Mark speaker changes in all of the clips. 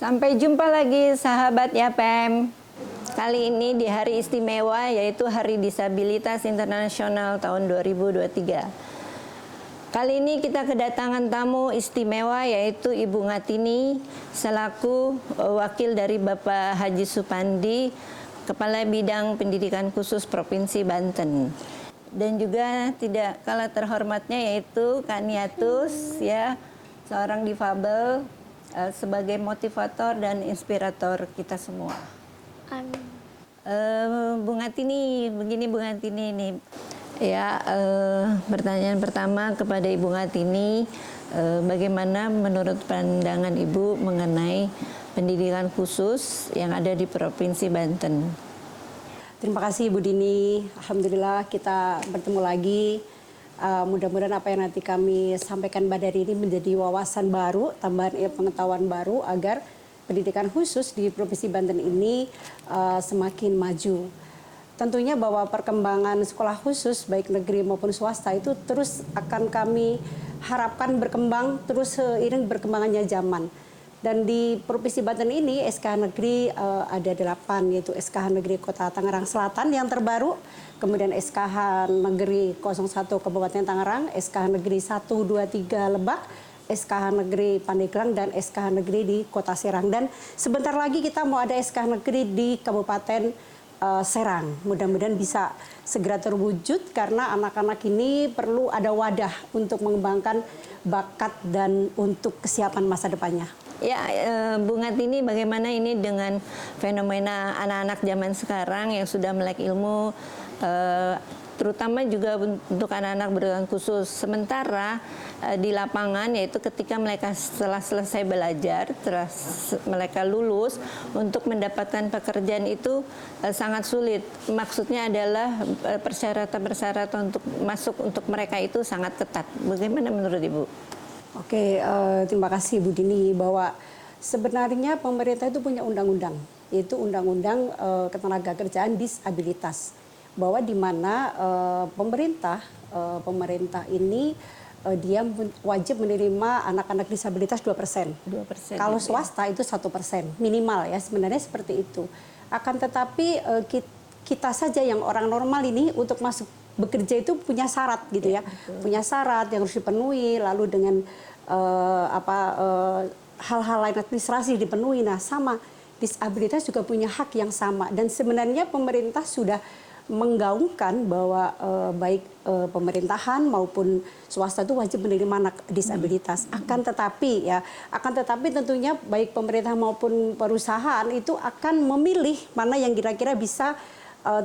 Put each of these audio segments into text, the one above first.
Speaker 1: Sampai jumpa lagi sahabat YAPEM. Kali ini di hari istimewa yaitu Hari Disabilitas Internasional tahun 2023. Kali ini kita kedatangan tamu istimewa yaitu Ibu Ngatini selaku wakil dari Bapak Haji Supandi, Kepala Bidang Pendidikan Khusus Provinsi Banten. Dan juga tidak kalah terhormatnya yaitu Kak Niatus, ya, seorang difabel, sebagai motivator dan inspirator kita semua.
Speaker 2: Amin.
Speaker 1: Bu Ngatini, begini Bu Ngatini nih, ya, pertanyaan pertama kepada Ibu Ngatini, bagaimana menurut pandangan Ibu mengenai pendidikan khusus yang ada di Provinsi Banten?
Speaker 3: Terima kasih Bu Dini, alhamdulillah kita bertemu lagi. Mudah-mudahan apa yang nanti kami sampaikan pada hari ini menjadi wawasan baru, tambahan pengetahuan baru agar pendidikan khusus di Provinsi Banten ini semakin maju. Tentunya bahwa perkembangan sekolah khusus baik negeri maupun swasta itu terus akan kami harapkan berkembang terus seiring berkembangannya zaman. Dan di Provinsi Banten ini SKH negeri ada 8, yaitu SKH negeri Kota Tangerang Selatan yang terbaru, kemudian SKH negeri 01 Kabupaten Tangerang, SKH negeri 1, 2, 3 Lebak, SKH negeri Pandeglang, dan SKH negeri di Kota Serang. Dan sebentar lagi kita mau ada SKH negeri di Kabupaten Serang. Mudah-mudahan bisa segera terwujud karena anak-anak ini perlu ada wadah untuk mengembangkan bakat dan untuk kesiapan masa depannya.
Speaker 1: Ya, Bu Ngatini, bagaimana ini dengan fenomena anak-anak zaman sekarang yang sudah melek ilmu, terutama juga untuk anak-anak berkebutuhan khusus. Sementara di lapangan, yaitu ketika mereka setelah selesai belajar, setelah mereka lulus, untuk mendapatkan pekerjaan itu sangat sulit. Maksudnya adalah persyaratan-persyaratan untuk masuk untuk mereka itu sangat ketat. Bagaimana menurut Ibu?
Speaker 3: Oke, terima kasih Bu Dini, bahwa sebenarnya pemerintah itu punya undang-undang, yaitu Undang-Undang Ketenagakerjaan Disabilitas, bahwa di mana pemerintah ini dia wajib menerima anak-anak disabilitas 2%.
Speaker 1: 2%.
Speaker 3: Kalau swasta itu 1% minimal, ya, sebenarnya seperti itu. Akan tetapi kita saja yang orang normal ini untuk masuk bekerja itu punya syarat gitu ya, punya syarat yang harus dipenuhi, lalu dengan hal-hal lain administrasi dipenuhi. Nah, sama disabilitas juga punya hak yang sama, dan sebenarnya pemerintah sudah menggaungkan bahwa baik pemerintahan maupun swasta itu wajib menerima anak disabilitas. Akan tetapi tentunya baik pemerintah maupun perusahaan itu akan memilih mana yang kira-kira bisa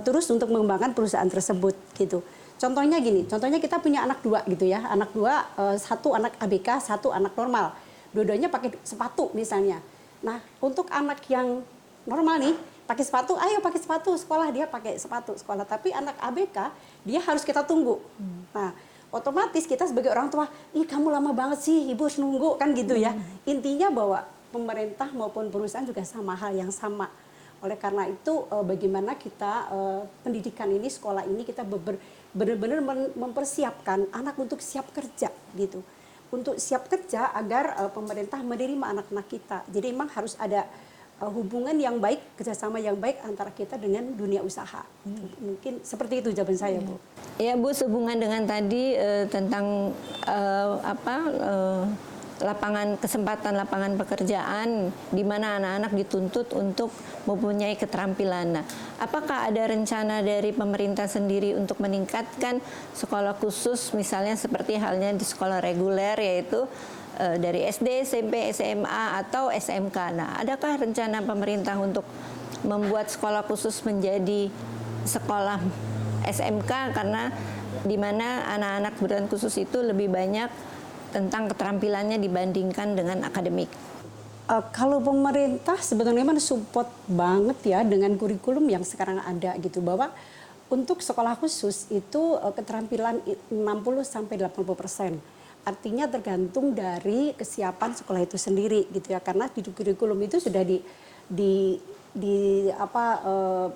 Speaker 3: terus untuk mengembangkan perusahaan tersebut gitu. Contohnya gini, contohnya kita punya anak 2 gitu ya, anak 2, satu anak ABK, satu anak normal, dua-duanya pakai sepatu misalnya. Nah, untuk anak yang normal nih pakai sepatu, ayo pakai sepatu sekolah, dia pakai sepatu sekolah. Tapi anak ABK dia harus kita tunggu. Nah, otomatis kita sebagai orang tua, ih kamu lama banget sih, ibu harus nunggu kan gitu ya. Intinya bahwa pemerintah maupun perusahaan juga sama hal yang sama. Oleh karena itu bagaimana kita pendidikan ini, sekolah ini kita benar-benar mempersiapkan anak untuk siap kerja gitu. Untuk siap kerja agar pemerintah menerima anak-anak kita. Jadi memang harus ada hubungan yang baik, kerjasama yang baik antara kita dengan dunia usaha. Mungkin seperti itu jawaban saya, Bu.
Speaker 1: Ya, Bu, sehubungan dengan tadi tentang kesempatan lapangan pekerjaan di mana anak-anak dituntut untuk mempunyai keterampilan. Nah, apakah ada rencana dari pemerintah sendiri untuk meningkatkan sekolah khusus, misalnya seperti halnya di sekolah reguler, yaitu dari SD, SMP, SMA, atau SMK. Nah, adakah rencana pemerintah untuk membuat sekolah khusus menjadi sekolah SMK, karena di mana anak-anak berkebutuhan khusus itu lebih banyak tentang keterampilannya dibandingkan dengan akademik?
Speaker 3: Kalau pemerintah sebetulnya support banget ya dengan kurikulum yang sekarang ada gitu, bahwa untuk sekolah khusus itu keterampilan 60-80%. Artinya tergantung dari kesiapan sekolah itu sendiri gitu ya, karena di kurikulum itu sudah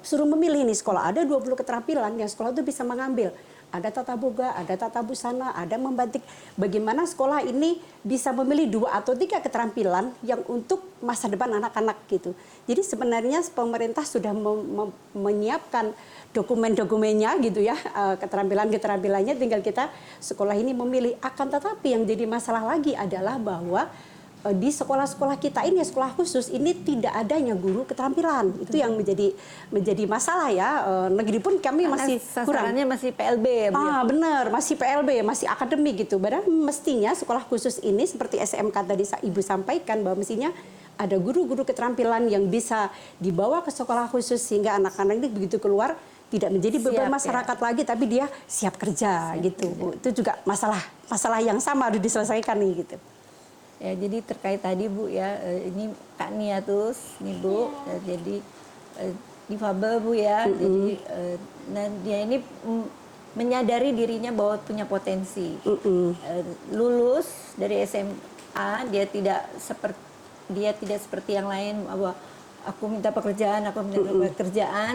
Speaker 3: suruh memilih nih sekolah, ada 20 keterampilan yang sekolah itu bisa mengambil. ada tata boga, ada tata busana, ada membatik. Bagaimana sekolah ini bisa memilih 2 atau 3 keterampilan yang untuk masa depan anak-anak gitu. Jadi sebenarnya pemerintah sudah menyiapkan dokumen-dokumennya gitu ya, keterampilan-keterampilannya, tinggal kita sekolah ini memilih. Akan tetapi yang jadi masalah lagi adalah bahwa di sekolah-sekolah kita ini, sekolah khusus ini tidak adanya guru keterampilan. Itu yang menjadi masalah ya. Negeri pun kami masih kurang.
Speaker 1: Sasarannya masih PLB ya, Bu?
Speaker 3: Benar, masih PLB, masih akademik gitu. Padahal mestinya sekolah khusus ini seperti SMK tadi Ibu sampaikan bahwa mestinya ada guru-guru keterampilan yang bisa dibawa ke sekolah khusus sehingga anak-anak ini begitu keluar tidak menjadi beban masyarakat lagi, tapi dia siap kerja gitu, Bu. Itu juga masalah yang sama harus diselesaikan nih gitu.
Speaker 1: Ya, jadi terkait tadi Bu ya, ini Kak Niatus nih Bu, jadi difabel Bu ya, jadi nah dia ini menyadari dirinya bahwa punya potensi. Lulus dari SMA dia tidak seperti yang lain bahwa aku minta pekerjaan,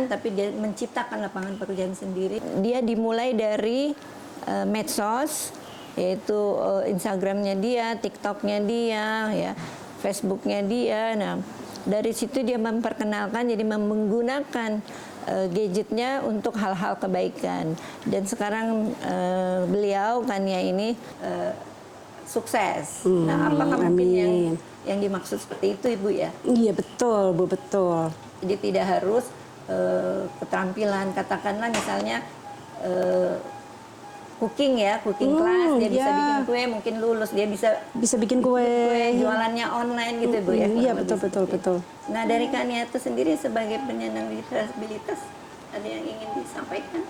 Speaker 1: tapi dia menciptakan lapangan pekerjaan sendiri. Dia dimulai dari medsos, yaitu Instagramnya dia, TikToknya dia, ya, Facebooknya dia. Nah, dari situ dia memperkenalkan, jadi menggunakan gadgetnya untuk hal-hal kebaikan. Dan sekarang beliau kan ya ini sukses. Nah, apakah mungkin yang dimaksud seperti itu, Ibu ya?
Speaker 3: Iya betul, Bu, betul.
Speaker 1: Jadi tidak harus keterampilan, katakanlah misalnya cooking class, dia bisa bikin kue, mungkin lulus dia bisa
Speaker 3: bikin kue,
Speaker 1: jualannya online gitu, Bu ya.
Speaker 3: Iya betul.
Speaker 1: Nah, dari Kak Niatu sendiri sebagai penyandang disabilitas, ada yang ingin disampaikan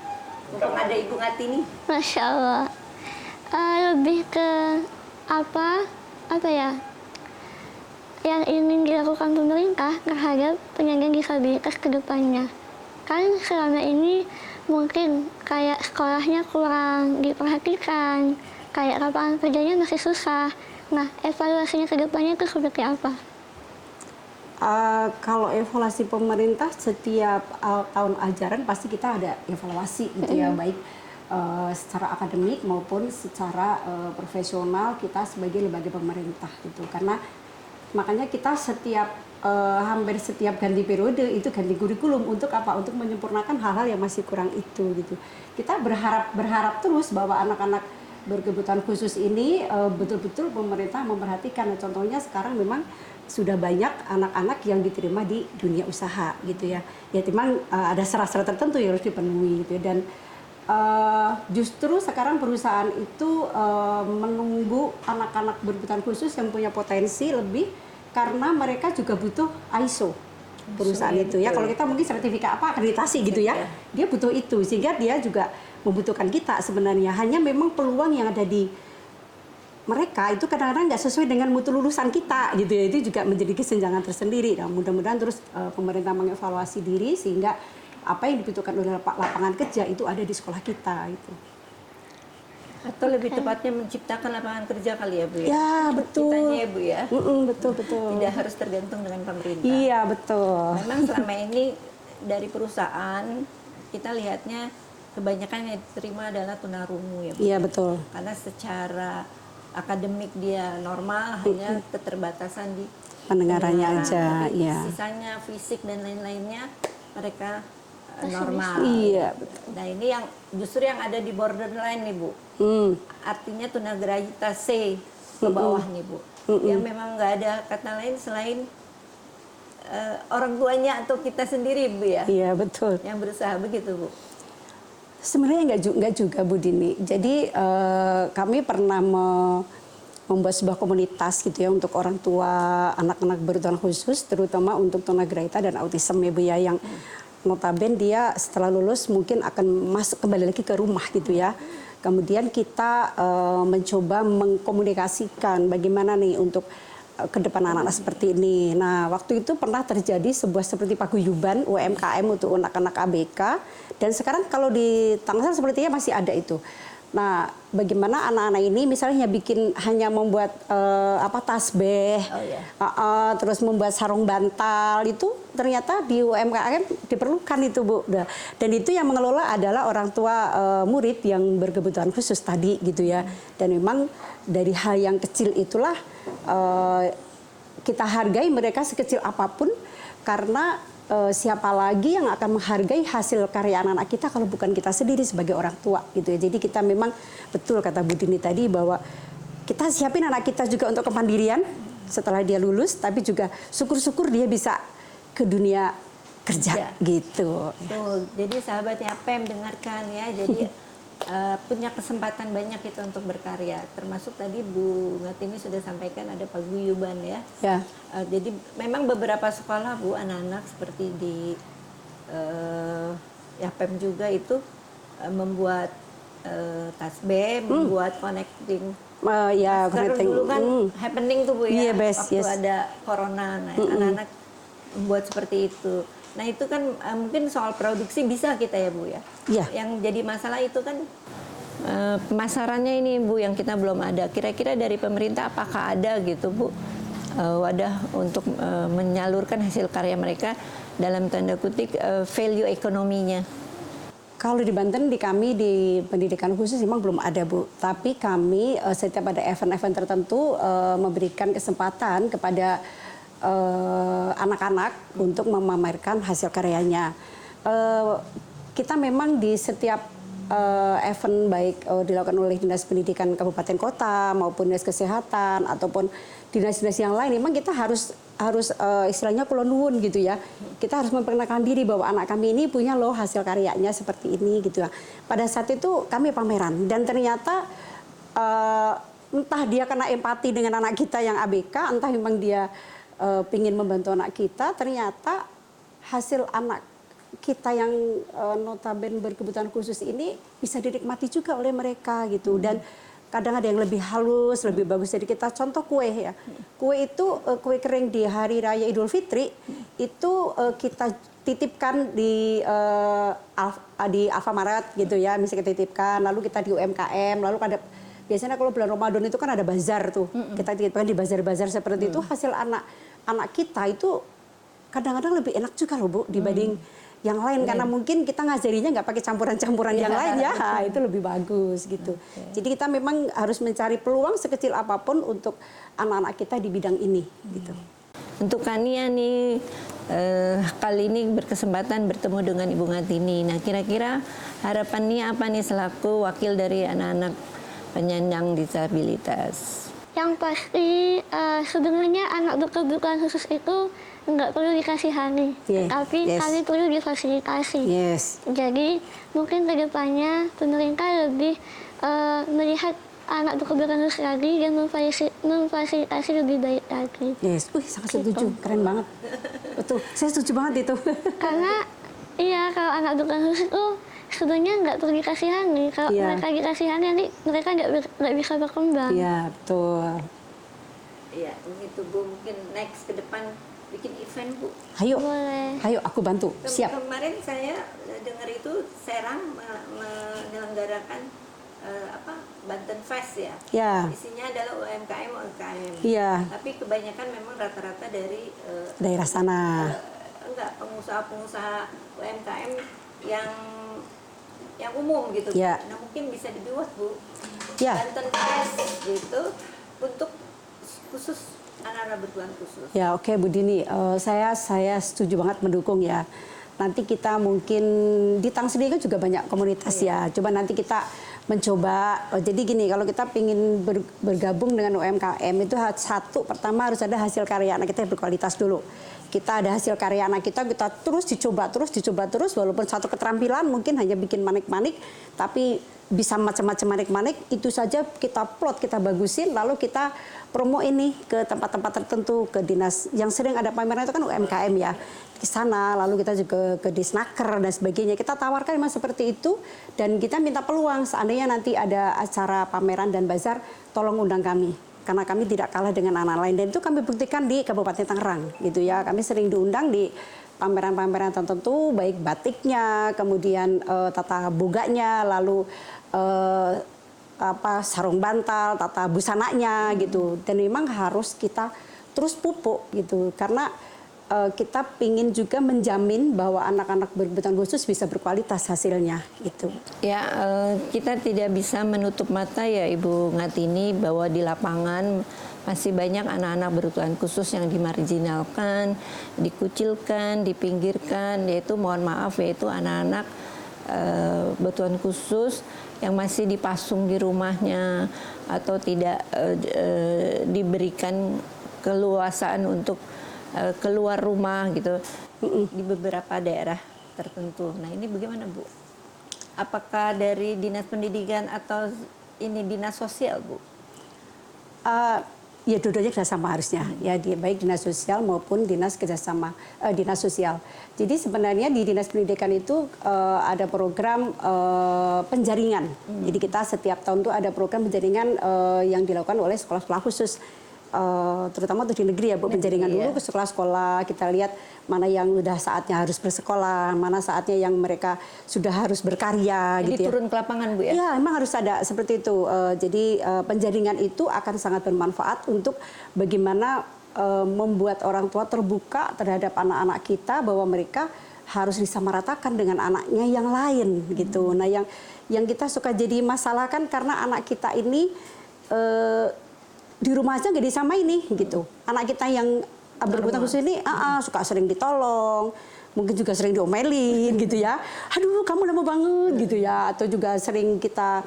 Speaker 1: untuk ada Ibu Ngatini?
Speaker 2: Masya Allah, lebih ke apa ya yang ingin dilakukan pemerintah terhadap penyandang disabilitas ke depannya. Kan selama ini mungkin kayak sekolahnya kurang diperhatikan, kayak lapangan kerjanya masih susah. Nah, evaluasinya ke depannya itu seperti apa?
Speaker 3: Kalau evaluasi pemerintah setiap tahun ajaran pasti kita ada evaluasi gitu ya, baik secara akademik maupun secara profesional kita sebagai lembaga pemerintah gitu. Karena makanya kita hampir setiap ganti periode itu ganti kurikulum untuk apa? Untuk menyempurnakan hal-hal yang masih kurang itu gitu. Kita berharap terus bahwa anak-anak berkebutuhan khusus ini betul-betul pemerintah memperhatikan. Nah, contohnya sekarang memang sudah banyak anak-anak yang diterima di dunia usaha gitu ya. Ya memang ada syarat-syarat tertentu yang harus dipenuhi gitu ya. Dan justru sekarang perusahaan itu menunggu anak-anak berkebutuhan khusus yang punya potensi lebih, karena mereka juga butuh ISO perusahaan itu ya. Kalau kita mungkin sertifikat akreditasi gitu ya, dia butuh itu, sehingga dia juga membutuhkan kita sebenarnya. Hanya memang peluang yang ada di mereka itu kadang-kadang nggak sesuai dengan mutu lulusan kita gitu ya. Itu juga menjadi kesenjangan tersendiri. Nah, mudah-mudahan terus pemerintah mengevaluasi diri sehingga apa yang dibutuhkan oleh lapangan kerja itu ada di sekolah kita itu.
Speaker 1: Atau lebih tepatnya menciptakan lapangan kerja kali ya, Bu ya?
Speaker 3: Ya, betul.
Speaker 1: Kitanya ya, Bu ya?
Speaker 3: Betul.
Speaker 1: Tidak harus tergantung dengan pemerintah.
Speaker 3: Iya, betul.
Speaker 1: Memang selama ini dari perusahaan kita lihatnya kebanyakan yang diterima adalah tunarungu ya, Bu?
Speaker 3: Iya, betul.
Speaker 1: Karena secara akademik dia normal, hanya keterbatasan di
Speaker 3: pendengarannya aja, ya.
Speaker 1: Sisanya fisik dan lain-lainnya mereka normal.
Speaker 3: Iya, betul.
Speaker 1: Nah, ini yang justru yang ada di borderline nih, Bu. Artinya tunagrahita C ke bawah nih, Bu. Yang memang nggak ada kata lain selain orang tuanya atau kita sendiri, Bu ya.
Speaker 3: Iya, betul.
Speaker 1: Yang berusaha begitu, Bu.
Speaker 3: Sebenarnya enggak juga, Bu Dini. Jadi kami pernah membuat sebuah komunitas gitu ya untuk orang tua anak-anak berkebutuhan khusus, terutama untuk tunagrahita dan autism ya, Bu ya, yang notabene dia setelah lulus mungkin akan masuk kembali lagi ke rumah gitu ya. Kemudian kita mencoba mengkomunikasikan bagaimana nih untuk ke depan anak-anak seperti ini. Nah, waktu itu pernah terjadi sebuah seperti paguyuban UMKM untuk anak-anak ABK, dan sekarang kalau di Tangsel sepertinya masih ada itu. Nah, bagaimana anak-anak ini misalnya bikin hanya membuat tasbih, terus membuat sarung bantal, itu ternyata di UMKM diperlukan itu, Bu. Dan itu yang mengelola adalah orang tua murid yang berkebutuhan khusus tadi gitu ya. Dan memang dari hal yang kecil itulah kita hargai mereka sekecil apapun, karena siapa lagi yang akan menghargai hasil karya anak-anak kita kalau bukan kita sendiri sebagai orang tua gitu ya. Jadi kita memang betul kata Bu Dini tadi bahwa kita siapin anak kita juga untuk kemandirian setelah dia lulus, tapi juga syukur-syukur dia bisa ke dunia kerja gitu.
Speaker 1: Betul. Jadi sahabatnya PEM dengarkan ya. Jadi punya kesempatan banyak itu untuk berkarya. Termasuk tadi Bu Ngatini sudah sampaikan ada paguyuban ya. Jadi memang beberapa sekolah Bu, anak-anak seperti di PEM juga itu membuat tasbih, membuat connecting. Dulu kan happening tuh Bu ya, waktu ada corona, nah, anak-anak membuat seperti itu. Nah itu kan mungkin soal produksi bisa kita ya Bu ya. Yang jadi masalah itu kan pemasarannya ini Bu yang kita belum ada. Kira-kira dari pemerintah apakah ada gitu Bu wadah untuk menyalurkan hasil karya mereka dalam tanda kutip value ekonominya?
Speaker 3: Kalau di Banten, di kami di pendidikan khusus memang belum ada Bu. Tapi kami setiap ada event-event tertentu memberikan kesempatan kepada anak-anak untuk memamerkan hasil karyanya. Kita memang di setiap event baik dilakukan oleh Dinas Pendidikan Kabupaten Kota maupun Dinas Kesehatan ataupun dinas-dinas yang lain, memang kita harus istilahnya kulon nuwun gitu ya. Kita harus memperkenalkan diri bahwa anak kami ini punya loh hasil karyanya seperti ini gitu ya. Pada saat itu kami pameran dan ternyata entah dia kena empati dengan anak kita yang ABK, entah memang dia pingin membantu anak kita, ternyata hasil anak kita yang notabene berkebutuhan khusus ini bisa dinikmati juga oleh mereka gitu. Dan kadang ada yang lebih halus, lebih bagus dari kita. Contoh kue ya, kue itu kue kering di Hari Raya Idul Fitri itu kita titipkan di Alfamaret gitu ya, misalnya kita titipkan, lalu kita di UMKM, lalu ada biasanya kalau bulan Ramadan itu kan ada bazar tuh, kita titipkan di bazar-bazar seperti itu. Hasil anak kita itu kadang-kadang lebih enak juga loh Bu dibanding yang lain, karena mungkin kita ngajarinya nggak pakai campuran-campuran yang lain ya, itu lebih bagus gitu. Jadi kita memang harus mencari peluang sekecil apapun untuk anak-anak kita di bidang ini gitu.
Speaker 1: Untuk Kania nih kali ini berkesempatan bertemu dengan Ibu Ngatini. Nah kira-kira harapannya apa nih selaku wakil dari anak-anak penyandang disabilitas?
Speaker 2: Yang pasti sebenarnya anak berkebutuhan khusus itu nggak perlu dikasihani, tapi kami perlu difasilitasi. Jadi mungkin kedepannya pemerintah lebih melihat anak berkebutuhan khusus lagi dan memfasilitasi lebih baik lagi.
Speaker 3: Sangat setuju, keren banget. Betul, saya setuju banget itu.
Speaker 2: Karena kalau anak berkebutuhan khusus itu sebenarnya nggak perlu dikasihani. Kalau mereka dikasihani nanti mereka nggak bisa berkembang.
Speaker 3: Iya, betul.
Speaker 1: Iya, begitu Bu. Mungkin next ke depan bikin event Bu.
Speaker 3: Ayo,
Speaker 2: boleh.
Speaker 3: Ayo aku bantu. Siap.
Speaker 1: Kemarin saya dengar itu Serang menyelenggarakan Banten Fest ya. Isinya adalah UMKM. Tapi kebanyakan memang rata-rata dari
Speaker 3: daerah sana.
Speaker 1: Pengusaha-pengusaha UMKM yang umum gitu. Nah mungkin bisa dibuat Bu. Banten Fest gitu untuk khusus anak-anak berkebutuhan khusus.
Speaker 3: Oke Bu Dini, saya setuju banget mendukung ya. Nanti kita mungkin di Tang sendiri kan juga banyak komunitas ya. Coba nanti kita mencoba. Jadi gini, kalau kita ingin bergabung dengan UMKM itu pertama harus ada hasil karya anak kita yang berkualitas dulu. Kita ada hasil karya anak kita terus dicoba terus, walaupun satu keterampilan mungkin hanya bikin manik-manik, tapi bisa macam-macam manik-manik, itu saja kita plot, kita bagusin, lalu kita promo ini ke tempat-tempat tertentu, ke dinas yang sering ada pameran itu kan UMKM ya, di sana, lalu kita juga ke Disnaker dan sebagainya. Kita tawarkan memang seperti itu dan kita minta peluang seandainya nanti ada acara pameran dan bazar, tolong undang kami. Karena kami tidak kalah dengan anak lain, dan itu kami buktikan di Kabupaten Tangerang gitu ya. Kami sering diundang di pameran-pameran tertentu, baik batiknya, kemudian tata boganya, lalu sarung bantal, tata busananya gitu. Dan memang harus kita terus pupuk gitu, karena kita ingin juga menjamin bahwa anak-anak berkebutuhan khusus bisa berkualitas hasilnya gitu.
Speaker 1: Ya, kita tidak bisa menutup mata ya Ibu Ngatini bahwa di lapangan masih banyak anak-anak berkebutuhan khusus yang dimarginalkan, dikucilkan, dipinggirkan, yaitu mohon maaf yaitu anak-anak berkebutuhan khusus yang masih dipasung di rumahnya atau tidak diberikan keluasaan untuk keluar rumah gitu di beberapa daerah tertentu. Nah ini bagaimana Bu? Apakah dari dinas pendidikan atau ini dinas sosial Bu?
Speaker 3: Ya dua-duanya kerjasama harusnya ya, baik dinas sosial maupun dinas kerjasama dinas sosial. Jadi sebenarnya di dinas pendidikan itu ada program penjaringan. Jadi kita setiap tahun tuh ada program penjaringan yang dilakukan oleh sekolah-sekolah khusus. Terutama untuk di negeri ya Bu, penjaringan dulu ke sekolah-sekolah, kita lihat mana yang sudah saatnya harus bersekolah, mana saatnya yang mereka sudah harus berkarya.
Speaker 1: Jadi
Speaker 3: gitu
Speaker 1: turun
Speaker 3: ya.
Speaker 1: ke lapangan Bu ya?
Speaker 3: Iya, memang harus ada seperti itu. Jadi penjaringan itu akan sangat bermanfaat untuk bagaimana membuat orang tua terbuka terhadap anak-anak kita bahwa mereka harus disamaratakan dengan anaknya yang lain gitu. Nah, yang kita suka jadi masalah kan karena anak kita ini di rumah aja nggak disamain nih gitu. Anak kita yang berkebutuhan khusus ini suka sering ditolong, mungkin juga sering diomelin gitu ya. Aduh kamu lama banget gitu ya. Atau juga sering kita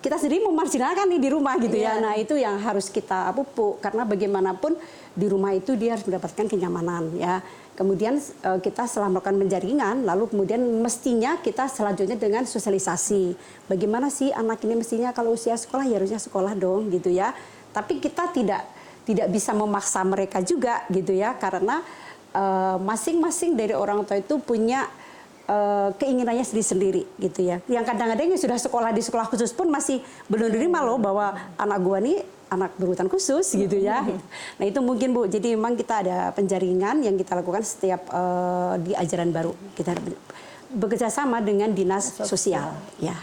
Speaker 3: sendiri memarginalkan nih di rumah gitu ya. Nah itu yang harus kita pupuk, karena bagaimanapun di rumah itu dia harus mendapatkan kenyamanan ya. Kemudian kita setelah melakukan penjaringan, lalu kemudian mestinya kita selanjutnya dengan sosialisasi. Bagaimana sih anak ini mestinya kalau usia sekolah ya harusnya sekolah dong gitu ya. Tapi kita tidak bisa memaksa mereka juga gitu ya, karena masing-masing dari orang tua itu punya keinginannya sendiri-sendiri gitu ya. Yang kadang-kadang yang sudah sekolah di sekolah khusus pun masih belum diterima loh bahwa anak gua nih anak berkebutuhan khusus gitu ya. Nah itu mungkin Bu, jadi memang kita ada penjaringan yang kita lakukan setiap di ajaran baru. Kita bekerja sama dengan dinas sosial ya.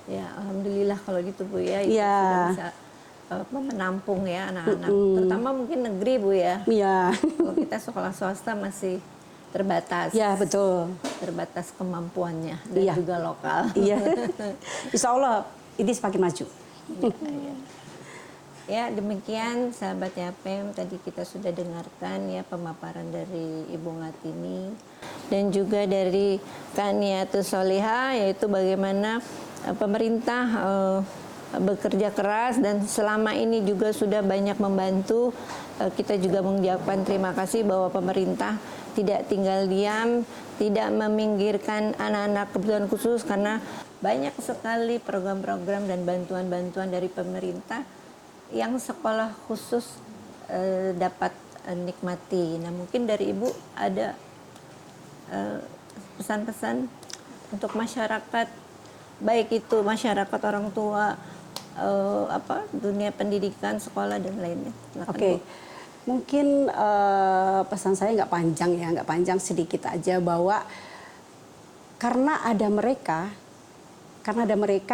Speaker 1: Ya alhamdulillah kalau gitu Bu ya, itu
Speaker 3: Ya.
Speaker 1: sudah bisa menampung ya anak-anak, terutama mungkin negeri Bu ya.
Speaker 3: Iya.
Speaker 1: Kalau kita sekolah swasta masih terbatas.
Speaker 3: Ya betul.
Speaker 1: Terbatas kemampuannya dan
Speaker 3: Iya.
Speaker 1: juga lokal.
Speaker 3: Iya. Insya Allah ini semakin maju.
Speaker 1: Ya demikian sahabat YAPEM, tadi kita sudah dengarkan ya pemaparan dari Ibu Ngatini dan juga dari Kak Niatus Soliha, yaitu bagaimana pemerintah bekerja keras dan selama ini juga sudah banyak membantu. Kita juga mengucapkan terima kasih bahwa pemerintah tidak tinggal diam, tidak meminggirkan anak-anak kebutuhan khusus, karena banyak sekali program-program dan bantuan-bantuan dari pemerintah yang sekolah khusus dapat nikmati. Nah mungkin dari Ibu ada pesan-pesan untuk masyarakat, baik itu masyarakat orang tua, dunia pendidikan, sekolah dan lainnya.
Speaker 3: Oke. Mungkin pesan saya nggak panjang sedikit aja, bahwa karena ada mereka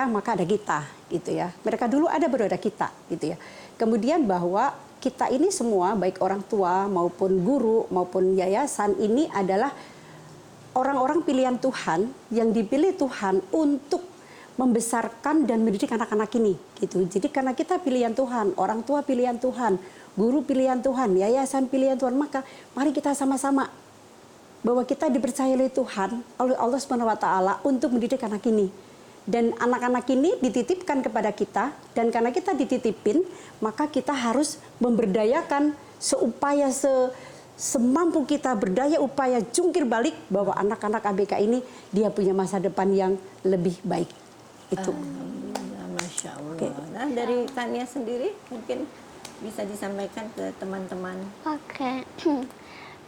Speaker 3: maka ada kita gitu ya. Mereka dulu ada, baru ada kita gitu ya. Kemudian bahwa kita ini semua, baik orang tua maupun guru maupun yayasan, ini adalah orang-orang pilihan Tuhan yang dipilih Tuhan untuk membesarkan dan mendidik anak-anak ini gitu. Jadi karena kita pilihan Tuhan, orang tua pilihan Tuhan, guru pilihan Tuhan, yayasan pilihan Tuhan, maka mari kita sama-sama bahwa kita dipercaya oleh Tuhan, oleh Allah SWT untuk mendidik anak ini. Dan anak-anak ini dititipkan kepada kita, dan karena kita dititipin, maka kita harus memberdayakan seupaya semampu kita, berdaya upaya jungkir balik bahwa anak-anak ABK ini dia punya masa depan yang lebih baik. Itu.
Speaker 1: Alhamdulillah, Masya Allah.
Speaker 3: Oke.
Speaker 1: Nah dari Tania sendiri mungkin bisa disampaikan ke teman-teman.
Speaker 2: Oke.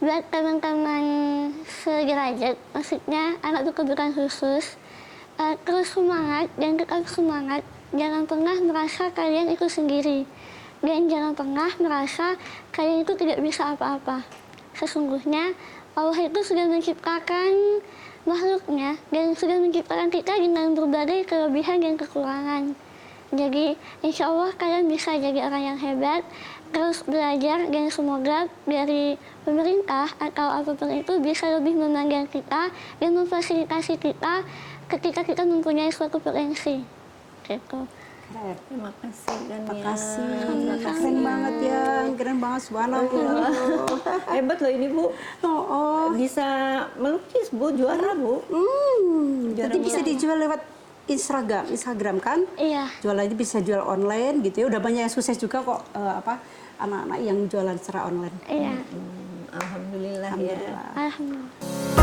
Speaker 2: Buat teman-teman sederajat, maksudnya anak berkebutuhan khusus, terus semangat dan tetap semangat. Jangan pernah merasa kalian itu sendiri. Dan jangan pernah merasa kalian itu tidak bisa apa-apa. Sesungguhnya Allah itu sudah menciptakan makhluknya dan sudah menciptakan kita dengan berbagai kelebihan dan kekurangan. Jadi insya Allah kalian bisa jadi orang yang hebat, terus belajar, dan semoga dari pemerintah atau apapun itu bisa lebih memandang kita dan memfasilitasi kita ketika kita mempunyai suatu potensi. Gitu.
Speaker 3: Keren.
Speaker 1: Terima kasih kan
Speaker 3: Terima
Speaker 1: ya.
Speaker 3: kasih. Keren banget ya, keren banget, subhanallah.
Speaker 1: Hebat loh ini Bu.
Speaker 3: Oh,
Speaker 1: Bisa melukis Bu, juara Bu.
Speaker 3: nanti bisa dijual lewat Instagram kan?
Speaker 2: Iya.
Speaker 3: Jualannya bisa jual online gitu ya. Udah banyak yang sukses juga kok anak-anak yang jualan secara online.
Speaker 2: Iya.
Speaker 1: Alhamdulillah ya.
Speaker 3: Alhamdulillah.
Speaker 2: Alhamdulillah.